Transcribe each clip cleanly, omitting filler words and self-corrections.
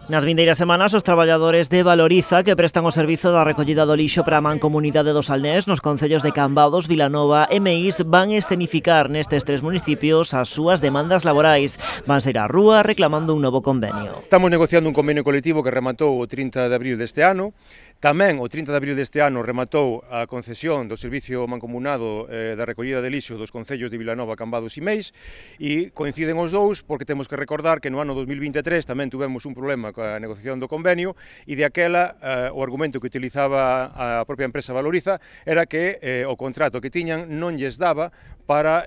Nas vindeiras semanas, os traballadores de Valoriza que prestan o servizo da recollida do lixo para a mancomunidade do Salnés nos concellos de Cambados, Vilanova e Meis van escenificar nestes tres municipios as súas demandas laborais. Van sair á rúa reclamando un novo convenio. Estamos negociando un convenio colectivo que rematou o 30 de abril deste ano. Tamén o 30 de abril deste ano rematou a concesión do servicio mancomunado da recollida de lixo dos concellos de Vilanova, Cambados e Meis, e coinciden os dous porque temos que recordar que no ano 2023 tamén tuvemos un problema coa negociación do convenio e de aquela o argumento que utilizaba a propia empresa Valoriza era que o contrato que tiñan non lles daba para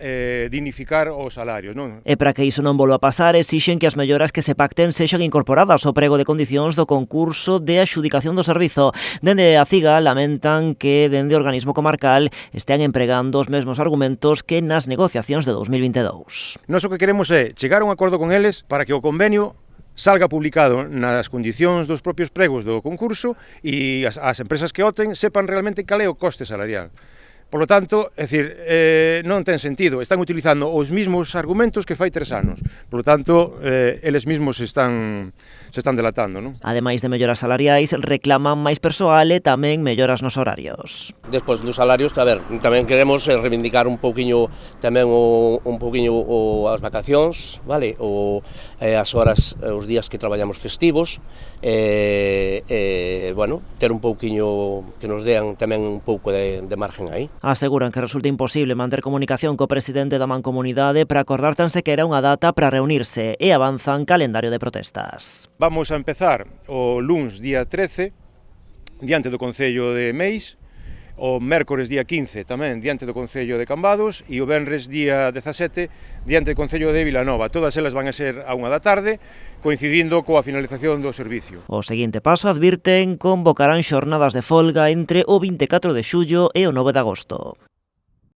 dignificar os salarios. Non? E para que iso non volva a pasar, exixen que as melloras que se pacten sexan incorporadas ao prego de condicións do concurso de adxudicación do servizo. Dende a CIGA lamentan que dende o organismo comarcal estean empregando os mesmos argumentos que nas negociacións de 2022. Nós o que queremos é chegar a un acordo con eles para que o convenio salga publicado nas condicións dos propios pregos do concurso e as empresas que opten sepan realmente cal é o coste salarial. Por lo tanto, é dicir, non ten sentido, están utilizando os mesmos argumentos que fai 3 anos. Por lo tanto, eles mesmos se están delatando, non? Ademais de melloras salariais, reclaman máis persoal e tamén melloras nos horarios. Despois dos salarios, a ver, tamén queremos reivindicar un pouquiño tamén as vacacións, vale? As horas, os días que traballamos festivos, bueno, ter un pouquiño que nos dean tamén un pouco de margen aí. Aseguran que resulta imposible manter comunicación co presidente da mancomunidade para acordar tan sequera unha data para reunirse e avanzan calendario de protestas. Vamos a empezar o luns día 13 diante do Concello de Meis, o mércores día 15 tamén diante do Concello de Cambados e o venres día 17 diante do Concello de Vilanova. Todas elas van a ser a 1 da tarde, coincidindo coa finalización do servicio. O seguinte paso, advirten, convocarán xornadas de folga entre o 24 de xullo e o 9 de agosto.